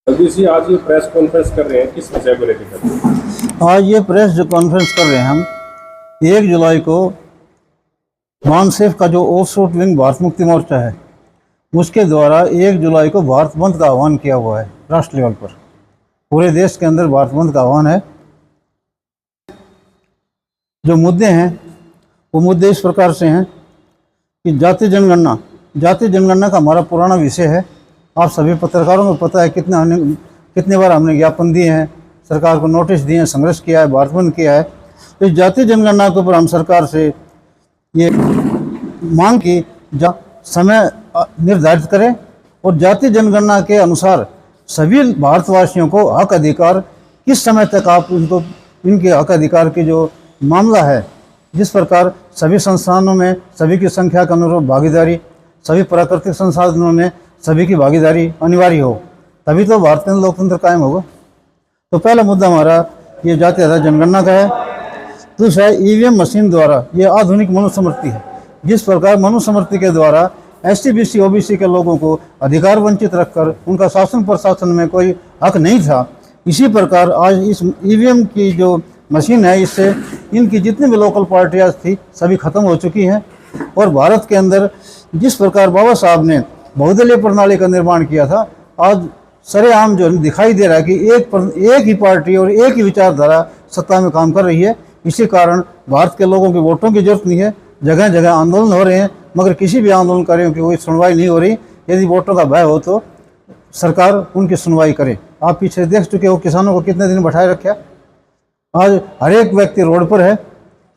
जगदीश जी, आज ये press conference कर रहे हैं, किस विषय को लेकर कर रहे हैं? आज ये प्रेस जो कॉन्फ्रेंस कर रहे हैं हम 1 जुलाई को मानसेफ का जो ऑफशोर विंग भारत मुक्ति मोर्चा है उसके द्वारा 1 जुलाई को भारत बंद का आह्वान किया हुआ है। राष्ट्र लेवल पर पूरे देश के अंदर भारत बंद का आह्वान है। जो मुद्दे हैं वो मुद्दे इस प्रकार से हैं कि जाति जनगणना का हमारा पुराना विषय है। आप सभी पत्रकारों को पता है कितने बार हमने ज्ञापन दिए हैं, सरकार को नोटिस दिए हैं, संघर्ष किया है, भारत बंद किया है। तो इस जाति जनगणना के ऊपर हम सरकार से ये मांग की समय निर्धारित करें और जाति जनगणना के अनुसार सभी भारतवासियों को हक अधिकार किस समय तक आप इनको इनके हक अधिकार के जो मामला है, जिस प्रकार सभी संस्थानों में सभी की संख्या के अनुरूप भागीदारी, सभी प्राकृतिक संसाधनों में सभी की भागीदारी अनिवार्य हो, तभी तो भारत में लोकतंत्र कायम होगा। तो पहला मुद्दा हमारा ये जाति आधार जनगणना का है। दूसरा है ईवीएम मशीन द्वारा ये आधुनिक मनुस्मृति है। जिस प्रकार मनुस्मृति के द्वारा SC BC OBC के लोगों को अधिकार वंचित रखकर उनका शासन प्रशासन में कोई हक नहीं था, इसी प्रकार आज इस ईवीएम की जो मशीन है इससे इनकी जितनी भी लोकल पार्टियाँ थी सभी खत्म हो चुकी हैं। और भारत के अंदर जिस प्रकार बाबा साहब ने बहुदलीय प्रणाली का निर्माण किया था, आज सरेआम जो दिखाई दे रहा है कि एक ही पार्टी और एक ही विचारधारा सत्ता में काम कर रही है। इसी कारण भारत के लोगों की वोटों की जरूरत नहीं है। जगह जगह आंदोलन हो रहे हैं मगर किसी भी आंदोलनकारियों की कोई सुनवाई नहीं हो रही। यदि वोटों का भय हो तो सरकार उनकी सुनवाई करे। आप पीछे देख चुके हो किसानों को कितने दिन बैठाए रखा। आज हर एक व्यक्ति रोड पर है,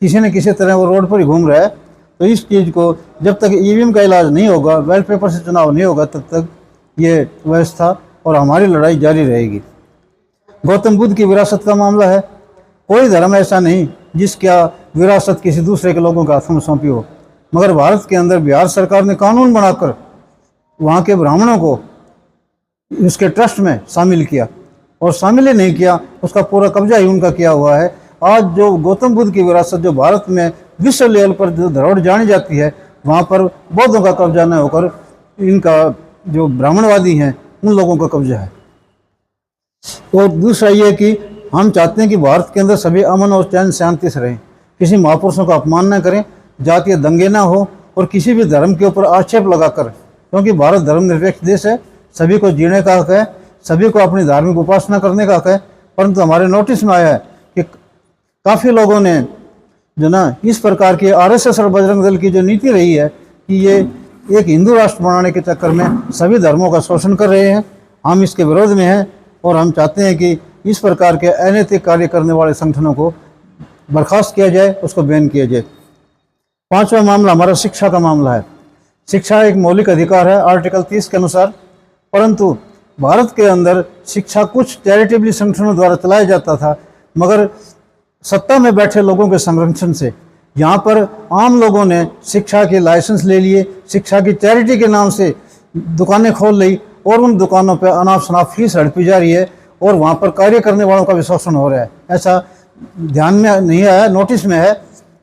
किसी न किसी तरह वो रोड पर ही घूम रहा है। तो इस चीज़ को जब तक ईवीएम का इलाज नहीं होगा, बैलेट पेपर से चुनाव नहीं होगा, तब तक ये व्यवस्था और हमारी लड़ाई जारी रहेगी। गौतम बुद्ध की विरासत का मामला है। कोई धर्म ऐसा नहीं जिसका विरासत किसी दूसरे के लोगों के हाथों में सौंपी हो, मगर भारत के अंदर बिहार सरकार ने कानून बनाकर वहाँ के ब्राह्मणों को उसके ट्रस्ट में शामिल किया, और शामिल ही नहीं किया, उसका पूरा कब्जा ही उनका किया हुआ है। आज जो गौतम बुद्ध की विरासत जो भारत में विश्व लेवल पर जो धरोहर जानी जाती है, वहाँ पर बौद्धों का कब्जा न होकर इनका जो ब्राह्मणवादी हैं उन लोगों का कब्जा है। और दूसरा ये कि हम चाहते हैं कि भारत के अंदर सभी अमन और चैन शांति से रहें, किसी महापुरुषों का अपमान न करें, जातीय दंगे ना हो और किसी भी धर्म के ऊपर आक्षेप लगाकर, क्योंकि भारत धर्मनिरपेक्ष देश है, सभी को जीने का हक है, सभी को अपनी धार्मिक उपासना करने का हक है। परंतु हमारे नोटिस में आया है कि काफ़ी लोगों ने जो ना इस प्रकार की RSS और बजरंग दल की जो नीति रही है कि ये एक हिंदू राष्ट्र बनाने के चक्कर में सभी धर्मों का शोषण कर रहे हैं। हम इसके विरोध में हैं और हम चाहते हैं कि इस प्रकार के अनैतिक कार्य करने वाले संगठनों को बर्खास्त किया जाए, उसको बैन किया जाए। पांचवा मामला हमारा शिक्षा का मामला है। शिक्षा एक मौलिक अधिकार है आर्टिकल 30 के अनुसार, परंतु भारत के अंदर शिक्षा कुछ चैरिटेबली संगठनों द्वारा चलाया जाता था, मगर सत्ता में बैठे लोगों के संरक्षण से यहाँ पर आम लोगों ने शिक्षा के लाइसेंस ले लिए, शिक्षा की चैरिटी के नाम से दुकानें खोल ली और उन दुकानों पर अनाप शनाप फीस हड़पी जा रही है और वहाँ पर कार्य करने वालों का भी शोषण हो रहा है। ऐसा ध्यान में नहीं आया, नोटिस में है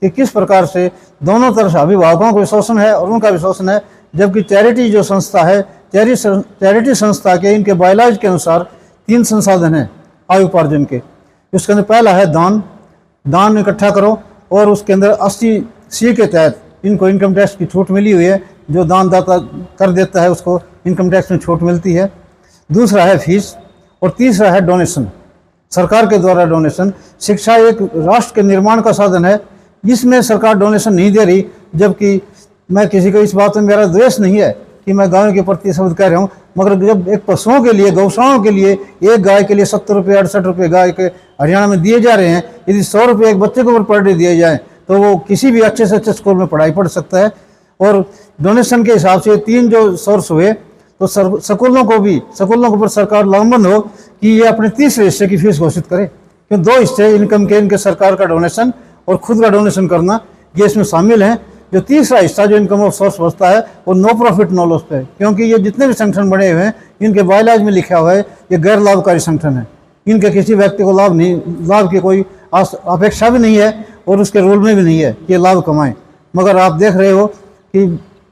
कि किस प्रकार से दोनों तरफ से अभिभावकों का भी शोषण है और उनका भी शोषण है। जबकि चैरिटी जो संस्था है, चैरिटी संस्था के इनके बायलॉज के अनुसार 3 संसाधन हैं आय उपार्जन के। उसके अंदर पहला है दान इकट्ठा करो, और उसके अंदर 80C के तहत इनको इनकम टैक्स की छूट मिली हुई है। जो दानदाता कर देता है उसको इनकम टैक्स में छूट मिलती है। दूसरा है फीस और तीसरा है डोनेशन, सरकार के द्वारा डोनेशन। शिक्षा एक राष्ट्र के निर्माण का साधन है, जिसमें सरकार डोनेशन नहीं दे रही। जबकि मैं किसी को इस बात में मेरा द्वेष नहीं है कि मैं गायों के प्रति शब्द कह रहा हूँ, मगर जब एक पशुओं के लिए, गौशालाओं के लिए एक गाय के लिए 70 रुपये 68 रुपये गाय के हरियाणा में दिए जा रहे हैं, यदि 100 रुपये एक बच्चे के ऊपर पर डे दिए जाए तो वो किसी भी अच्छे से अच्छे स्कूल में पढ़ाई पढ़ सकता है। और डोनेशन के हिसाब से 3 जो सोर्स हुए तो स्कूलों के ऊपर सरकार लामबंद हो कि ये अपने 30 हिस्से की फीस घोषित करे, क्यों 2 हिस्से इनकम के इनके सरकार का डोनेशन और खुद का डोनेशन करना ये इसमें शामिल हैं। जो तीसरा हिस्सा जो इनकम ऑफ सोर्स बचता है वो नो प्रॉफिट नो लॉस पे है, क्योंकि ये जितने भी संगठन बने हुए हैं इनके बायलॉज में लिखा हुआ है ये गैर लाभकारी संगठन है। इनके किसी व्यक्ति को लाभ की कोई अपेक्षा भी नहीं है और उसके रूल में भी नहीं है कि ये लाभ कमाएं। मगर आप देख रहे हो कि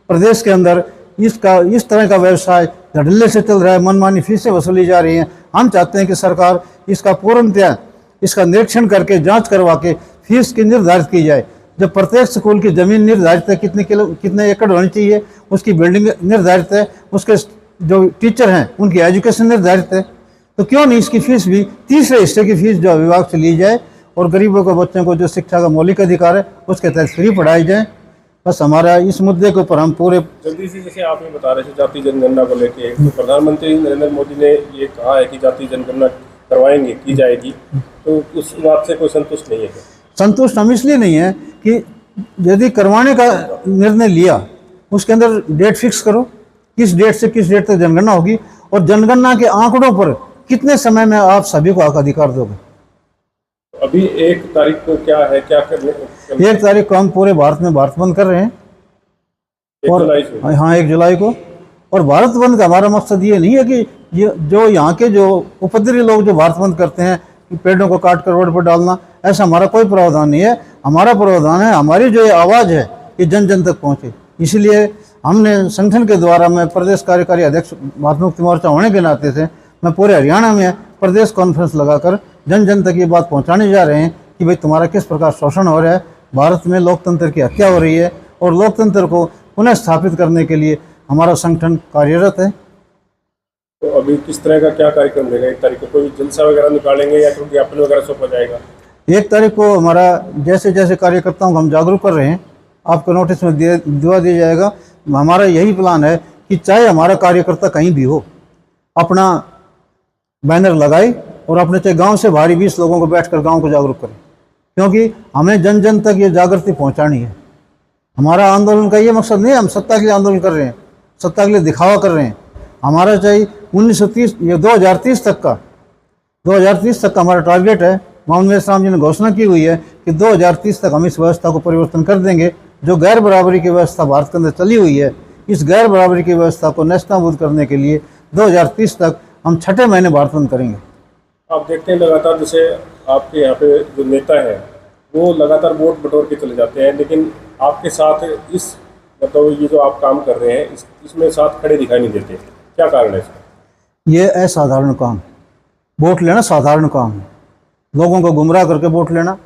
प्रदेश के अंदर इस तरह का व्यवसाय धड़ल्ले से चल रहा है, मनमानी फीसें वसूली जा रही हैं। हम चाहते हैं कि सरकार इसका पूर्णतः इसका निरीक्षण करके जांच करवा के फीस की निर्धारित की जाए। जब प्रत्येक स्कूल की ज़मीन निर्धारित है, कितने एकड़ होनी चाहिए, उसकी बिल्डिंग निर्धारित है, उसके जो टीचर हैं उनकी एजुकेशन निर्धारित है, तो क्यों नहीं इसकी फीस भी तीसरे हिस्से की फीस जो विभाग से ली जाए और गरीबों के बच्चों को जो शिक्षा का मौलिक अधिकार है उसके तहत फ्री पढ़ाई जाए। बस हमारा इस मुद्दे के ऊपर हम पूरे जल्दी से, जैसे आप ये बता रहे थे जाति जनगणना को लेके, तो प्रधानमंत्री नरेंद्र मोदी ने ये कहा है कि जाति जनगणना करवाएंगे, की जाएगी, तो उस बात से कोई संतुष्ट नहीं है क्या? संतुष्ट हम इसलिए नहीं है कि यदि करवाने का निर्णय लिया उसके अंदर डेट फिक्स करो, किस डेट से किस डेट तक जनगणना होगी और जनगणना के आंकड़ों पर कितने समय में आप सभी को हक अधिकार दोगे। अभी 1 तारीख को क्या है, क्या करने 1 तारीख को हम पूरे भारत में भारत बंद कर रहे हैं। 1 और जुलाई से? हाँ, 1 जुलाई को। और भारत बंद का हमारा मकसद ये नहीं है कि ये जो यहाँ के जो उपद्रवी लोग जो भारत बंद करते हैं कि पेड़ों को काट कर रोड पर डालना, ऐसा हमारा कोई प्रावधान नहीं है। हमारा प्रावधान है, हमारी जो ये आवाज़ है ये जन जन तक पहुँचे। इसलिए हमने संगठन के द्वारा, मैं प्रदेश कार्यकारी अध्यक्ष भारत मुक्ति मोर्चा होने के नाते से मैं पूरे हरियाणा में प्रदेश कॉन्फ्रेंस लगाकर जन जन तक ये बात पहुंचाने जा रहे हैं कि भाई तुम्हारा किस प्रकार शोषण हो रहा है, भारत में लोकतंत्र की हत्या हो रही है और लोकतंत्र को पुनः स्थापित करने के लिए हमारा संगठन कार्यरत है। तो अभी किस तरह का क्या कार्यक्रम रहेगा? 1 तारीख को कोई जलसा वगैरह निकालेंगे या कोई ज्ञापन वगैरह सौंपा जाएगा? 1 तारीख को हमारा जैसे जैसे कार्यकर्ताओं को हम जागरूक कर रहे हैं, आपको नोटिस में दिवा दिया जाएगा। हमारा यही प्लान है कि चाहे हमारा कार्यकर्ता कहीं भी हो, अपना बैनर लगाए और अपने चाहे गांव से भारी 20 लोगों को बैठकर गांव को जागरूक करें, क्योंकि हमें जन जन तक ये जागृति पहुंचानी है। हमारा आंदोलन का ये मकसद नहीं है हम सत्ता के लिए आंदोलन कर रहे हैं, सत्ता के लिए दिखावा कर रहे हैं। हमारा चाहिए 1930 ये 2030 तक का हमारा टारगेट है। मोहम्मद इस्लाम जी ने घोषणा की हुई है कि 2030 तक हम इस व्यवस्था को परिवर्तन कर देंगे। जो गैर बराबरी की व्यवस्था भारत के अंदर चली हुई है, इस गैर बराबरी की व्यवस्था को नेस्तनाबूद करने के लिए 2030 तक हम 6ठे महीने भारत बंद करेंगे। आप देखते हैं लगातार, जैसे आपके यहाँ पे जो नेता है वो लगातार वोट बटोर के चले जाते हैं, लेकिन आपके साथ इस मतलब ये जो आप काम कर रहे हैं इसमें साथ खड़े दिखाई नहीं देते, क्या कारण है इसका? ये असाधारण काम, वोट लेना साधारण काम है। लोगों को गुमराह करके वोट लेना,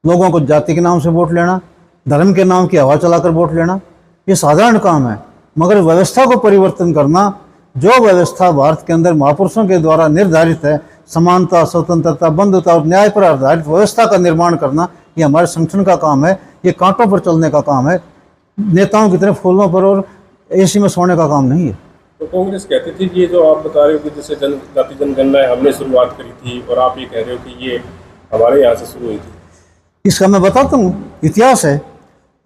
लोगों को जाति के नाम से वोट लेना, धर्म के नाम की हवा चलाकर वोट लेना, ये साधारण काम है। मगर व्यवस्था को परिवर्तन करना, जो व्यवस्था भारत के अंदर महापुरुषों के द्वारा निर्धारित है, समानता, स्वतंत्रता, बंधुता और न्याय पर आधारित व्यवस्था का निर्माण करना, ये हमारे संगठन का काम है। ये कांटों पर चलने का काम है, नेताओं की तरह फूलों पर और एसी में सोने का काम नहीं है। तो कांग्रेस कहती थी कि ये जो आप बता रहे हो कि जैसे जाति जनगणना है हमने शुरुआत करी थी, और आप ये कह रहे हो कि ये हमारे यहाँ से शुरू हुई थी। इसका मैं बताता हूँ, इतिहास है।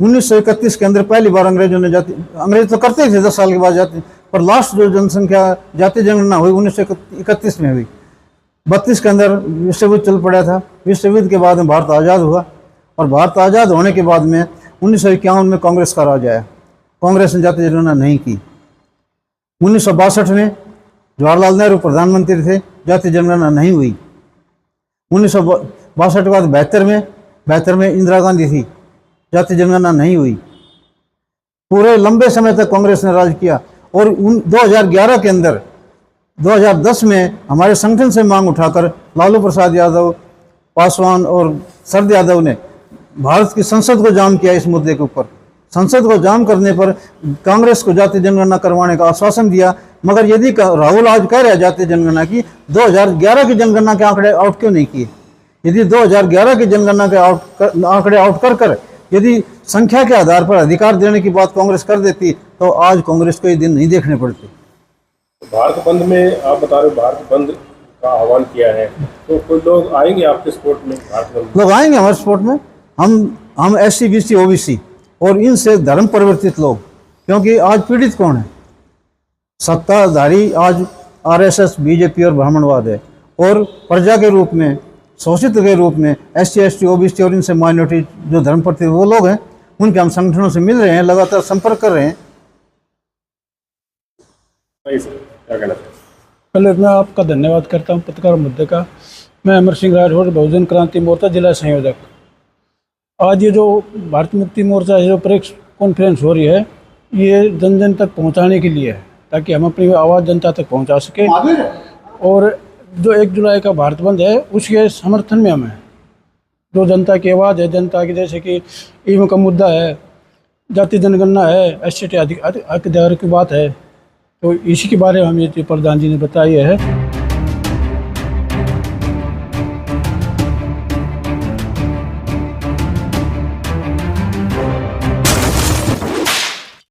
1931 के अंदर पहली बार अंग्रेजों ने अंग्रेज तो करते थे 10 साल के बाद जाति, पर लास्ट जो जनसंख्या जाति जनगणना हुई 1931 में हुई। 32 के अंदर विश्व युद्ध चल पड़ा था। विश्व युद्ध के बाद में भारत आज़ाद हुआ, और भारत आज़ाद होने के बाद में 1951 में कांग्रेस का राज आया। कांग्रेस ने जाति जनगणना नहीं की। 1962 में जवाहरलाल नेहरू प्रधानमंत्री थे, जाति जनगणना नहीं हुई। 1962 के बाद 72 में इंदिरा गांधी थी, जाति जनगणना नहीं हुई। पूरे लंबे समय तक कांग्रेस ने राज किया, और 2011 के अंदर 2010 में हमारे संगठन से मांग उठाकर लालू प्रसाद यादव, पासवान और शरद यादव ने भारत की संसद को जाम किया इस मुद्दे के ऊपर। संसद को जाम करने पर कांग्रेस को जाति जनगणना करवाने का आश्वासन दिया, मगर यदि राहुल आज कह रहे हैं जाति जनगणना की, 2011 की जनगणना के आंकड़े आउट क्यों नहीं किए? यदि 2011 की जनगणना के आंकड़े आउट कर यदि संख्या के आधार पर अधिकार देने की बात कांग्रेस कर देती, तो आज कांग्रेस को ये दिन नहीं देखने पड़ते। भारत बंद में आप बता रहे हो, भारत बंद का आह्वान किया है, तो कोई लोग आएंगे आपके सपोर्ट में? भारत बंद लोग आएंगे हमारे सपोर्ट में। हम SC BC OBC और इनसे धर्म परिवर्तित लोग, क्योंकि आज पीड़ित कौन है? सत्ताधारी आज RSS, BJP और ब्राह्मणवाद है, और प्रजा के रूप में, शोषित के रूप में SC ST OBC और इनसे माइनॉरिटी जो धर्म परिवर्तित वो लोग हैं, उनके हम संगठनों से मिल रहे हैं, लगातार संपर्क कर रहे हैं। क्या कहना चाहिए? पहले मैं आपका धन्यवाद करता हूं पत्रकार मुद्दे का। मैं अमर सिंह राठौर, बहुजन क्रांति मोर्चा जिला संयोजक। आज ये जो भारत मुक्ति मोर्चा जो प्रेस कॉन्फ्रेंस हो रही है, ये जन जन तक पहुंचाने के लिए है, ताकि हम अपनी आवाज़ जनता तक पहुंचा सकें। और जो 1 जुलाई का भारत बंद है उसके समर्थन में हम हैं। जो जनता की आवाज़ है, जनता की, जैसे कि ईवीएम का मुद्दा है, जाति जनगणना है, एसटी अधिकार की बात है, तो इसी के बारे में हमें प्रधान जी ने बताया है।